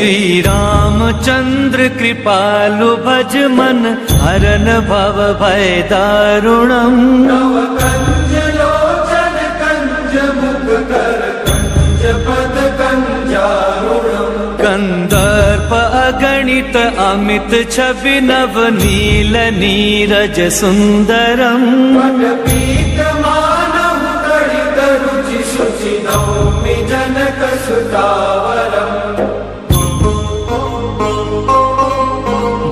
श्री रामचंद्र कृपालु भज मन हरन भव भय दारुणम। नव कंज लोचन कंज मुख कर कंज पद कंजारुणम। कंदर्प अगणित अमित छवि नव नील नीरज सुंदरम। पटपीत मानव गणित रुचि शुचि नौमि जनक सुतावरम।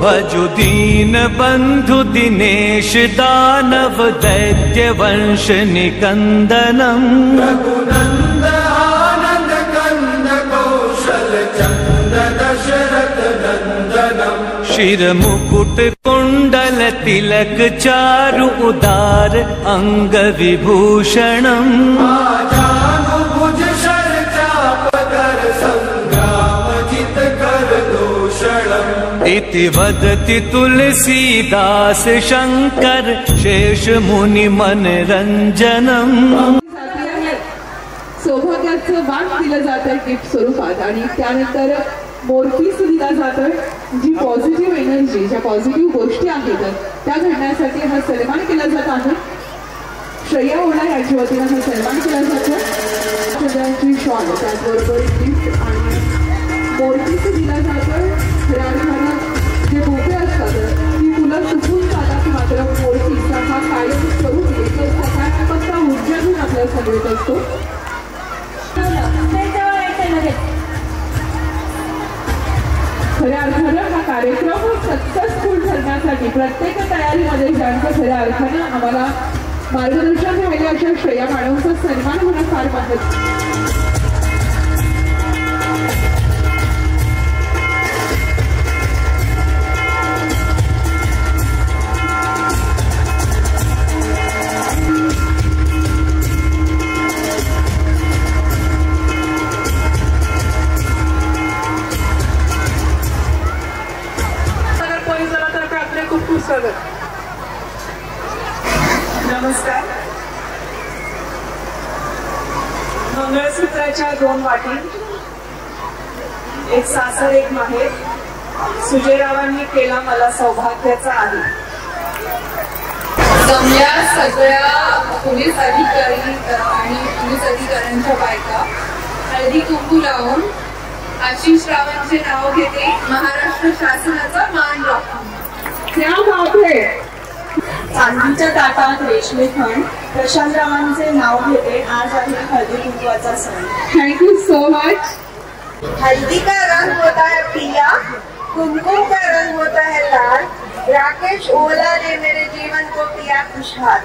भजु दीन बंधु दिनेश दानव दैत्य वंश निकंदनम। रघुनंद आनंद कंद कौशल चंद दशरथ नंदनम। शिर मुकुट कुंडल तिलक चारु उदार अंग विभूषणम। आजानुभुज शर चाप कर संग्राम जित कर दूषणम। इति वदति तुलसीदास शंकर शेष मुनि मनरंजनम। सौभाग्याचं वाण दिलं जातं गिफ्ट स्वरूपात आणि त्यानंतर मोरपीस दिला जातोय जी पॉझिटिव्ह एनर्जी ज्या पॉझिटिव्ह गोष्टी आहेत त्या घडण्यासाठी हा सन्मान केला जात आहे। श्रेया ओला याच्या वतीनं हा सन्मान केला जातो। सगळ्यांची शॉल त्याचबरोबर गिफ्ट आणि मोरपीस दिला जातोय। खऱ्या अर्थानं जे बोके असतात ती फुलं सुकून जातात मात्र मोरपीसचा हा कायम स्वरूप येतो सकारात्मकता ऊर्जा घेऊन आपल्या सगळ्यात असतो। खऱ्या अर्थानं हा कार्यक्रम सक्सेसफुल ठरण्यासाठी प्रत्येक तयारीमध्ये ज्यांचं खऱ्या अर्थानं आम्हाला मार्गदर्शन मिळाले अशा श्रेया मॅडमचा सन्मान होणं फार महत्त्वाचं। नमस्कार। मंगळसूत्राच्या दोन वाटी, एक सासर एक माहेर, सुजयरावांनी केला मला सौभाग्याचा आहे। जमल्या सगळ्या पोलीस अधिकारी आणि पोलीस अधिकाऱ्यांच्या बायका हळदी कुंकू लावून आशिष रावांचे नाव घेते, महाराष्ट्र शासनाचा मान राखून। क्या बात है। चांदीच्या ताटात रेशमी खण प्रशांतरावांचे नाव घेते, आज आहे हळदी कुंकवाचा सण। Thank you so much. हल्दी का रंग होता है पीला, कुमकुम का रंग होता है लाल, राकेश ओला ने मेरे जीवन को किया खुशहाल।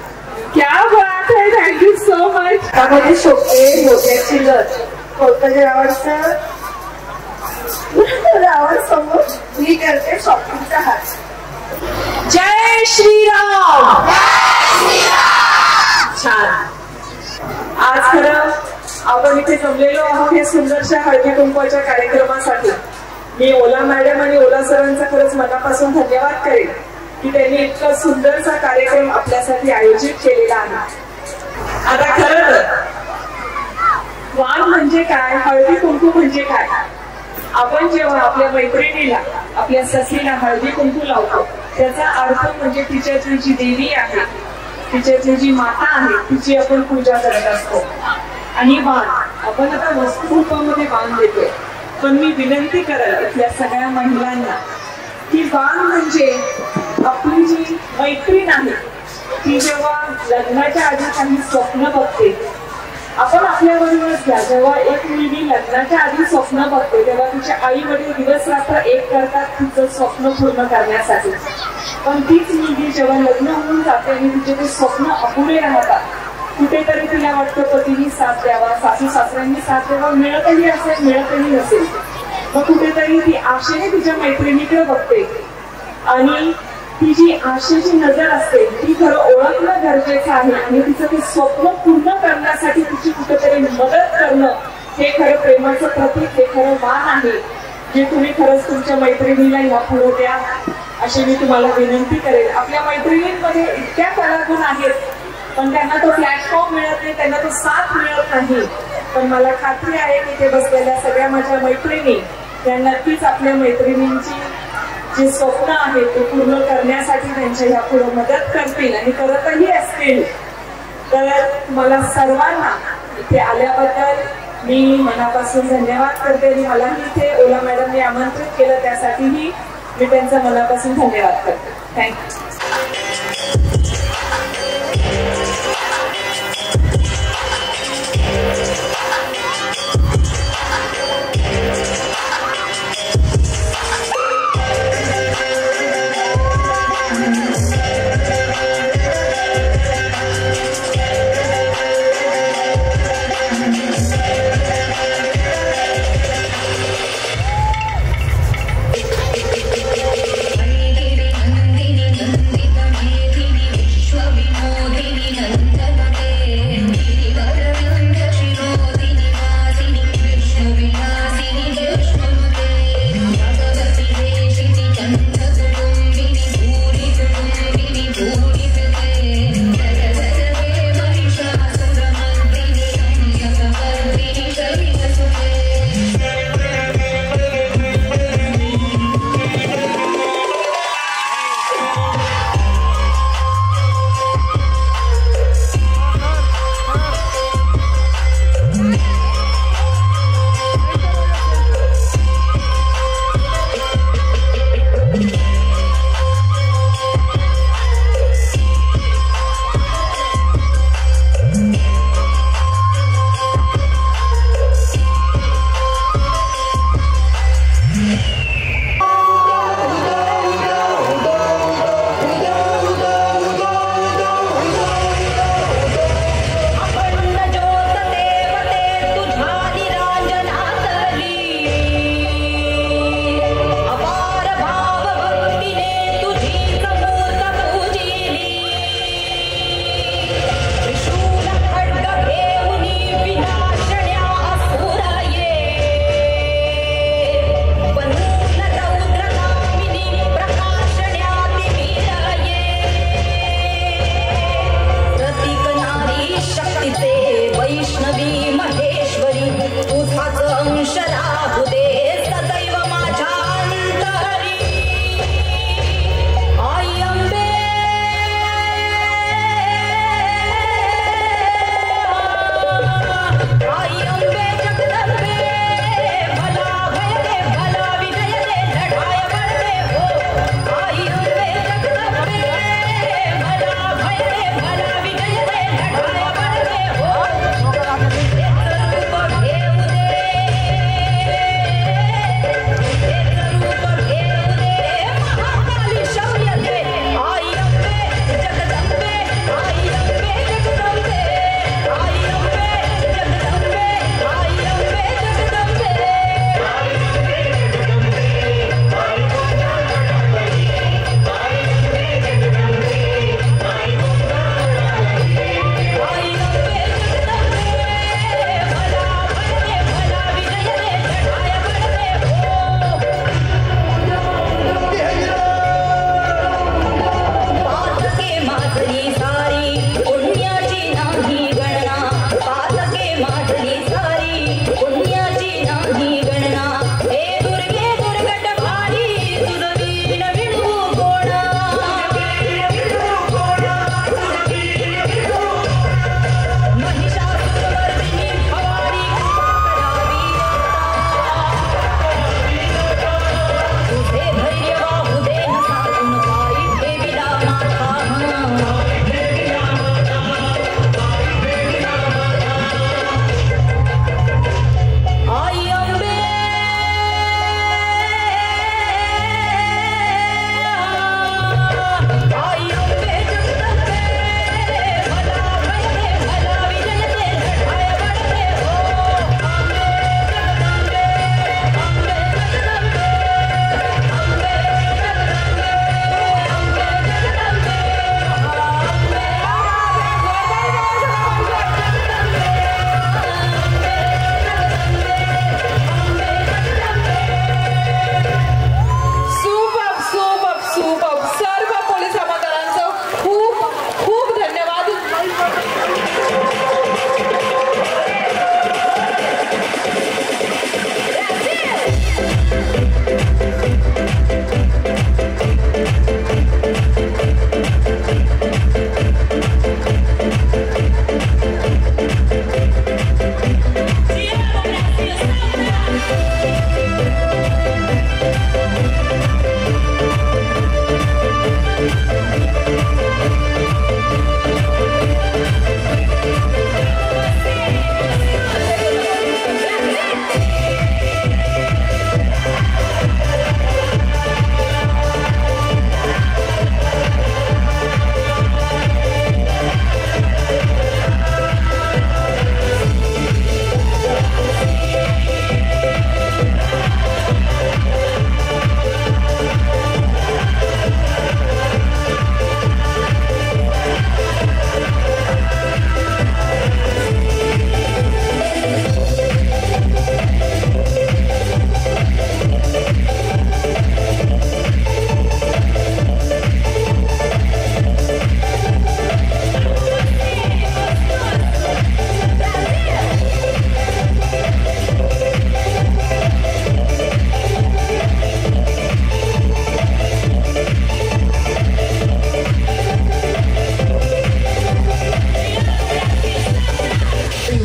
क्या बात है, थँक्यू सो मच। त्यामध्ये शोभे मोत्याची लट कोकणरावांचं रावण समोर मी करते शॉपिंगचा हात। जय श्रीराम। छान। आज खरं आपण इथे जमलेलो आहोत या सुंदरशा हळदी कुंकवाच्या कार्यक्रमासाठी। मी ओला मॅडम आणि ओला सरांचा खरंच मनापासून धन्यवाद करेन की त्यांनी इतका सुंदरसा कार्यक्रम आपल्यासाठी आयोजित केलेला आहे। आता खरं वाण म्हणजे काय, हळदी कुंकू म्हणजे काय, आपण जेव्हा आपल्या मैत्रिणीला आपल्या सखीला हळदी कुंकू लावतो त्याचा अर्थ म्हणजे तिच्यातली जी देवी आहे, तिच्यातली जी माता आहे तिची आपण पूजा करत असतो। आणि वाण आपण आता वस्तू रूपामध्ये वाण देतोय, पण मी विनंती करेल इथल्या सगळ्या महिलांना की वाण म्हणजे आपली जी मैत्रीण आहे ती जेव्हा लग्नाच्या आधी काही स्वप्न बघते, आपण आपल्या बरोबरच घ्या, जेव्हा एक मुलगी लग्नाच्या आधी स्वप्न बघते तेव्हा तिच्या आई वडील दिवस रात्र एक करतात तिचं स्वप्न पूर्ण करण्यासाठी, पण तीच मुलगी जेव्हा लग्न होऊन जाते आणि तिचे ते स्वप्न अपुरे राहतात, कुठेतरी तिला वाटतं पतीने साथ द्यावा, सासू सासऱ्यांनी साथ द्यावा, मिळतही असेल मिळतही नसेल, मग कुठेतरी ती आशेने तिच्या मैत्रिणीकडे बघते आणि ती जी आशेची नजर असते ती खरं ओळखणं गरजेचं आहे आणि तिचं ते स्वप्न पूर्ण करण्यासाठी तिची कुठेतरी मदत करणं हे खरं प्रेमाचं प्रतीक, हे खरं वाण आहे जे तुम्ही खरंच तुमच्या मैत्रिणीला यापुढे द्या अशी मी तुम्हाला विनंती करेल। आपल्या मैत्रिणींमध्ये इतक्या कलागुण आहेत पण त्यांना तो प्लॅटफॉर्म मिळत नाही, त्यांना तो साथ मिळत नाही, पण मला खात्री आहे की ते बसलेल्या सगळ्या माझ्या मैत्रिणी त्या नक्कीच आपल्या मैत्रिणींची जी स्वप्न आहे ते पूर्ण करण्यासाठी त्यांच्या ह्या पुढे मदत करतील आणि करतही असतील. तर मला सर्वांना इथे आल्याबद्दल मी मनापासून धन्यवाद करते आणि मलाही इथे ओला मॅडमने आमंत्रित केलं त्यासाठीही मी त्यांचा मनापासून धन्यवाद करते. Thank you. Nandini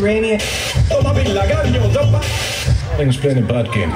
Mediterranean. Toma bin Lagan, yo, Dopa. Things playing a bad game.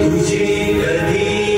तुझी कधी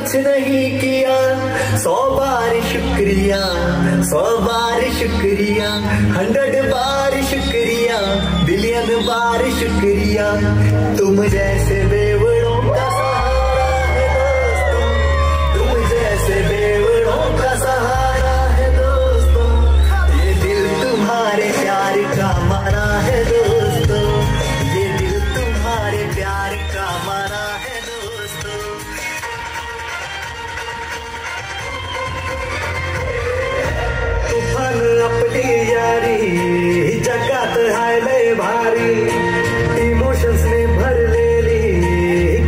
कुछ नहीं किया, 100 बार शुक्रिया, 100 बार शुक्रिया, 100 बार शुक्रिया, बिलियन बार शुक्रिया। तुम जैसे बेवड़ों का सहारा है दोस्तों, तुम जैसे बेवड़ों का सहारा है दोस्तों, ये दिल तुम्हारे प्यार का मारा है दोस्तों, ये दिल तुम्हारे प्यार का मारा है दोस्तों। तूफान अपनी यारी जगात हाय लय भारी, इमोशन्स ने भर लेली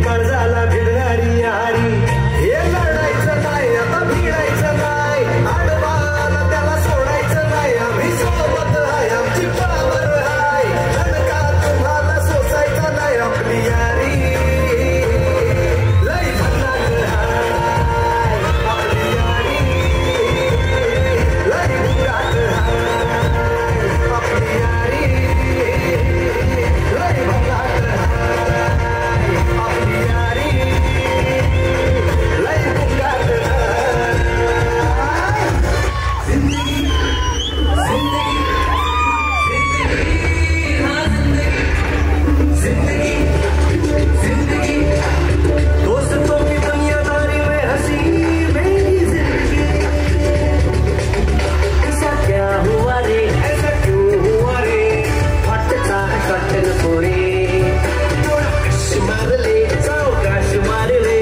कर्जाला भिडणारी यारी। हे लढायचं नाही आता भिडायचं नाही, आडवाला त्याला सोडायचं नाही, आम्ही सोबत आहे आमची पावर आहे, धडका तुम्हाला सोसायचा नाही, आपली यारी लय भन्नाट हाय, आपली यारी लय भन्नाट हाय, आपली यारी लय भन्नाट हाय, आपली यारी लय भन्नाट हाय। जिंदगी जिंदगी जिंदगी जिंदगी दोस्तों की दुनियादारी में हंसी मेरी जिंदगी। ऐसा क्या हुआ रे, ऐसा क्यों हुआ रे, फटता कटन पोरे, कश मार ले सावकाश मार ले,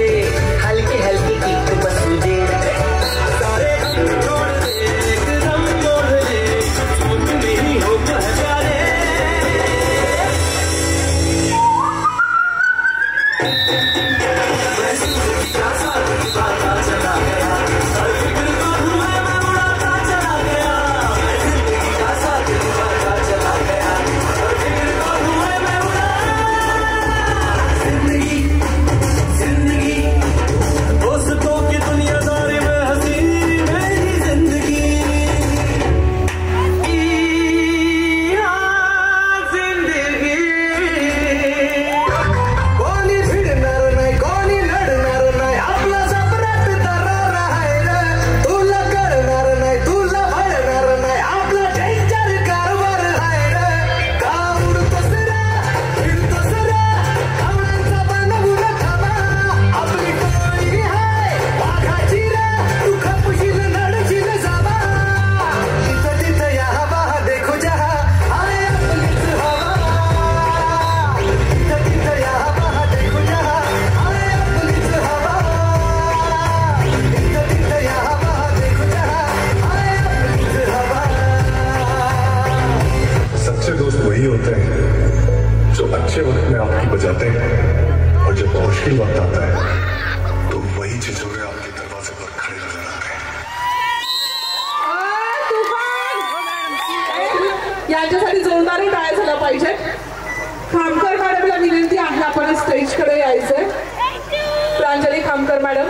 हल्की हल्की किक बस दे, सारे छोड़ दे एकदम मोड़ ले, सोच मेरी हो जा रे। मैं जिंदगी का साथ निभाता चला गया, हर फिक्र को धुएं में उड़ाता चला गया, मैं जिंदगी का साथ निभाता चला गया, हर फिक्र को धुएं में उड़ाता। जिंदगी जिंदगी दोस्तों की दुनियादारी में हंसी मेरी जिंदगी। जिंदगी कोणी भिडणार नाही, कोणी लढणार नाही, आपला सम्राट दरार आहे रे, तुला कळणार नाही, तुला भळणार नाही, आपला डेंजर कारभार आहे रे, का उडतोस रे, फिरतोस रे, धावण्याचा बनवून खावा, आपली टोळी आहे वाघाची रे, तू खपशील लढशील जावा, तिथं तिथं या हवा देखो जहा आहे आपलीच हवा, तिथं तिथं या हवा देखो जहा आहे आपलीच हवा, तिथं तिथं या हवा देखो जहा आहे आपलीच हवा। सच्चे दोस्त वही होते हैं जो अच्छे वक्त में आपकी बजाते हैं, और जब मुश्किल वक्त आता है तो वही छिछोरे आपके दरवाजे पर खड़े नजर आते हैं। यांच्यासाठी जोरदार टाळ्या झाला पाहिजे। खामकर मॅडमला विनंती आहे आपण स्टेजकडे यायचंय। प्रांजली खामकर मॅडम।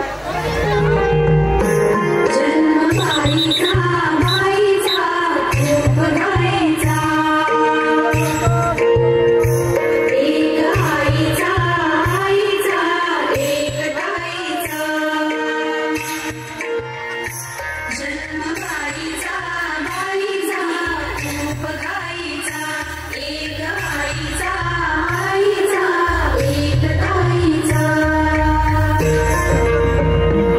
एक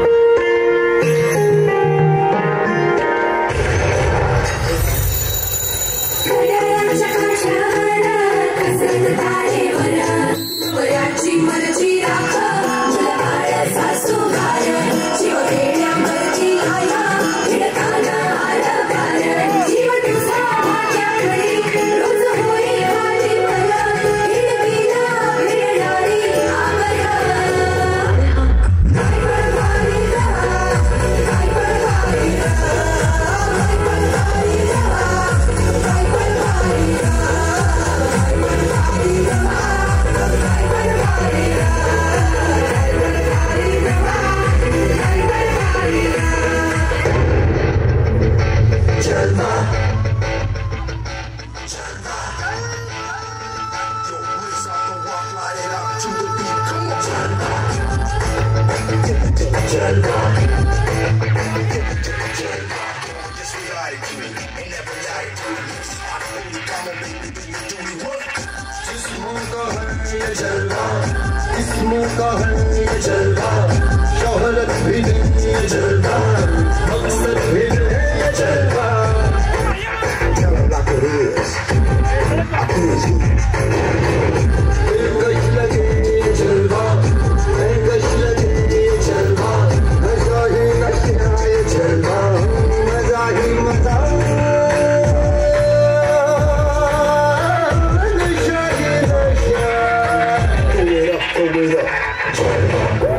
इसमों का है ये जलवा, शोहरत भी नहीं ये जलवा, मकसद भी नहीं ये जलवा। Tell them like it is, I cruise you. दिलकश लगे ये जलवा, दिलकश लगे ये जलवा, नशा ही नशा ये जलवा, मजा ही मजा, नशा ही नशा। Pull it up, pull it up.